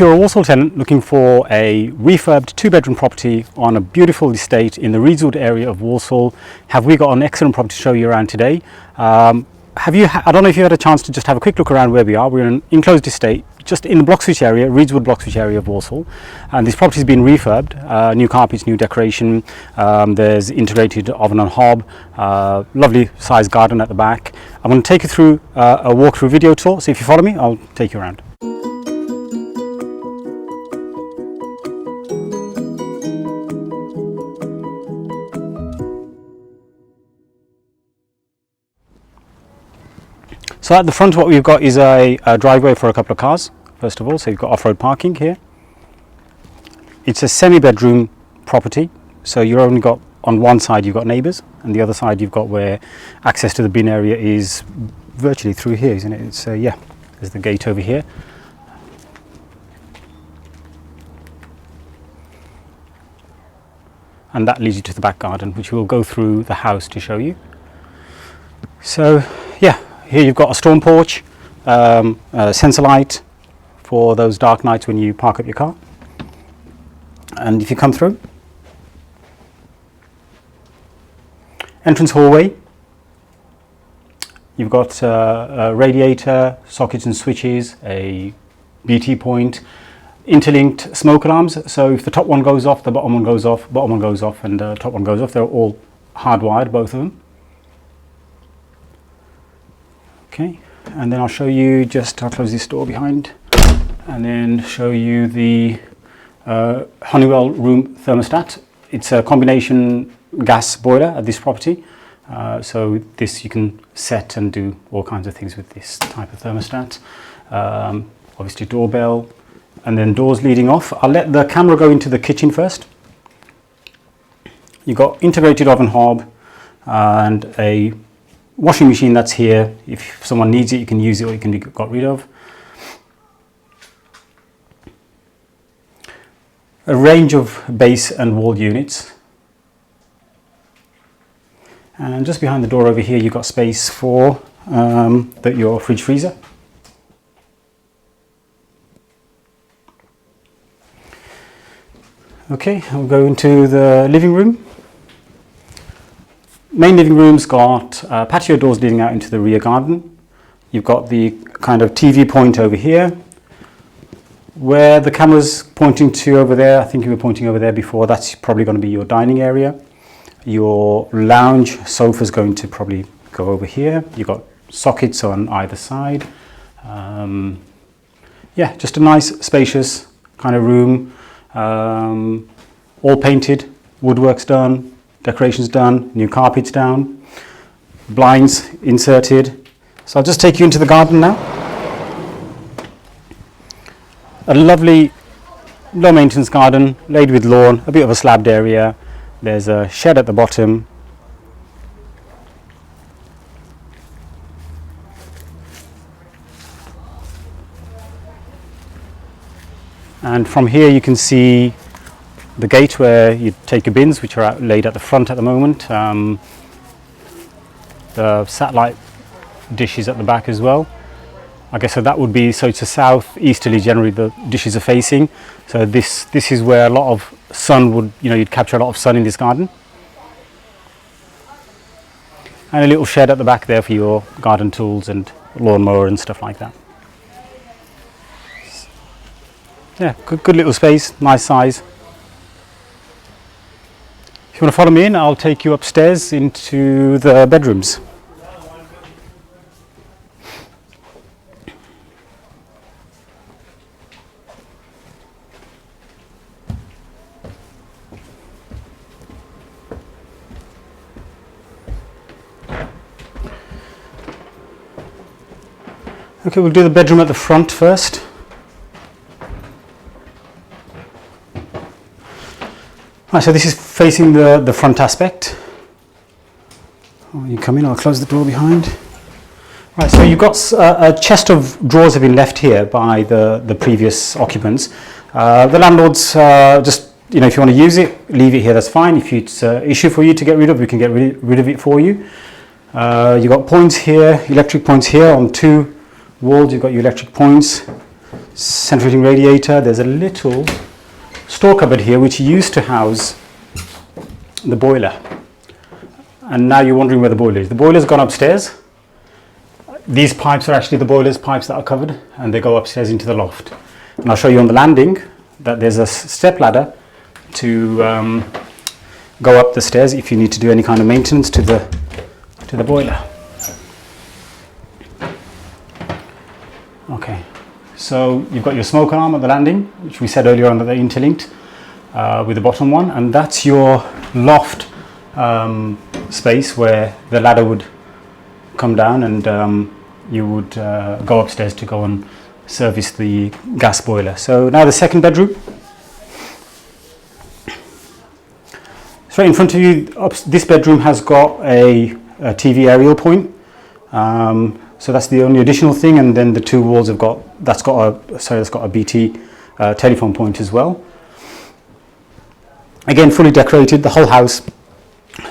you're a Walsall tenant looking for a refurbed 2-bedroom property on a beautiful estate in the Reedswood area of Walsall, have we got an excellent property to show you around today. I don't know if you had a chance to just have a quick look around where we are. We're in an enclosed estate just in the Blockswich area, Reedswood Blockswich area of Walsall, and this property has been refurbed, new carpets, new decoration, there's integrated oven and hob, lovely sized garden at the back. I'm going to take you through a walkthrough video tour, so if you follow me I'll take you around. So at the front what we've got is a driveway for a couple of cars, first of all, so you've got off-road parking here. It's a semi-bedroom property, so you've only got, on one side you've got neighbours, and the other side you've got where access to the bin area is virtually through here, isn't it? It's yeah, there's the gate over here. And that leads you to the back garden, which we'll go through the house to show you. So yeah, here you've got a storm porch, a sensor light for those dark nights when you park up your car. And if you come through, entrance hallway, you've got a radiator, sockets and switches, a BT point, interlinked smoke alarms. So if the top one goes off, the bottom one goes off, bottom one goes off, and the top one goes off. They're all hardwired, both of them. Okay, and then I'll show you I'll close this door behind and then show you the Honeywell room thermostat. It's a combination gas boiler at this property. So this you can set and do all kinds of things with this type of thermostat. Obviously doorbell, and then doors leading off. I'll let the camera go into the kitchen first. You've got integrated oven hob and a washing machine that's here. If someone needs it, you can use it, or you can be got rid of. A range of base and wall units. And just behind the door over here, you've got space for your fridge freezer. Okay, I'll go into the living room. Main living room's got patio doors leading out into the rear garden. You've got the kind of TV point over here. Where the camera's pointing to over there, I think you were pointing over there before, that's probably going to be your dining area. Your lounge sofa's going to probably go over here. You've got sockets on either side. Yeah, just a nice spacious kind of room. All painted, woodwork's done. Decorations done, new carpets down, blinds inserted. So I'll just take you into the garden now. A lovely low maintenance garden, laid with lawn, a bit of a slabbed area. There's a shed at the bottom. And from here you can see the gate where you take your bins, which are laid at the front at the moment. The satellite dishes at the back as well. I guess so that would be, so it's a south easterly generally the dishes are facing. So this is where a lot of sun would, you'd capture a lot of sun in this garden. And a little shed at the back there for your garden tools and lawnmower and stuff like that. Yeah, good little space, nice size. If you want to follow me in, I'll take you upstairs into the bedrooms. Okay, we'll do the bedroom at the front first. Right, so this is facing the front aspect. When you come in, I'll close the door behind. Right, so you've got a chest of drawers have been left here by the previous occupants. The landlord's just, if you want to use it, leave it here, that's fine. If it's an issue for you to get rid of, we can get rid of it for you. You've got points here, electric points here on two walls. You've got your electric points. central heating radiator. There's a little store cupboard here which used to house the boiler, and now you're wondering where the boiler is. The boiler's gone upstairs. These pipes are actually the boiler's pipes that are covered, and they go upstairs into the loft. And I'll show you on the landing that there's a step ladder to go up the stairs if you need to do any kind of maintenance to the boiler. Okay, so you've got your smoke alarm at the landing, which we said earlier on that they're interlinked with the bottom one, and that's your loft space where the ladder would come down, and you would go upstairs to go and service the gas boiler. So now the second bedroom. Straight in front of you, this bedroom has got a TV aerial point. So that's the only additional thing, and then the two walls have got a BT telephone point as well. Again, fully decorated. The whole house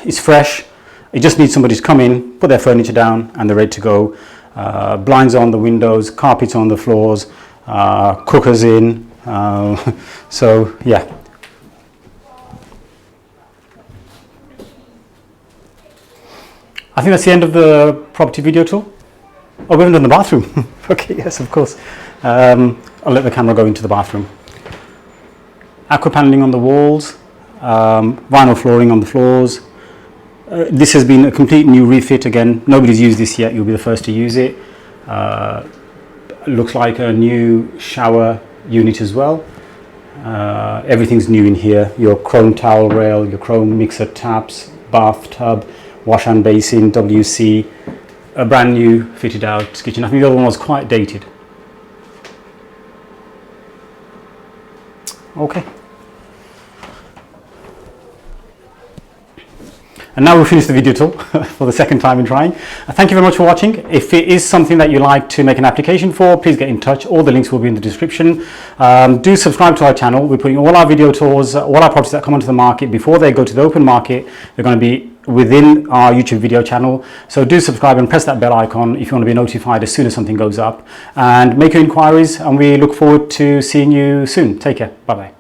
is fresh. It just needs somebody to come in, put their furniture down, and they're ready to go. Blinds on the windows, carpets on the floors, cookers in. So yeah. I think that's the end of the property video tour. Oh, we haven't done the bathroom. Okay, yes, of course. I'll let the camera go into the bathroom. Aqua paneling on the walls, vinyl flooring on the floors. This has been a complete new refit. Again, nobody's used this yet. You'll be the first to use it. Looks like a new shower unit as well. Everything's new in here. Your chrome towel rail, your chrome mixer taps, bathtub, wash and basin, WC, a brand new fitted out kitchen. I think the other one was quite dated. Okay. And now we'll finish the video tour for the second time in trying. Thank you very much for watching. If it is something that you like to make an application for, please get in touch. All the links will be in the description. Do subscribe to our channel. We're putting all our video tours, all our properties that come onto the market before they go to the open market. They're going to be within our YouTube video channel. So do subscribe and press that bell icon if you want to be notified as soon as something goes up. And make your inquiries, and we look forward to seeing you soon. Take care. Bye-bye.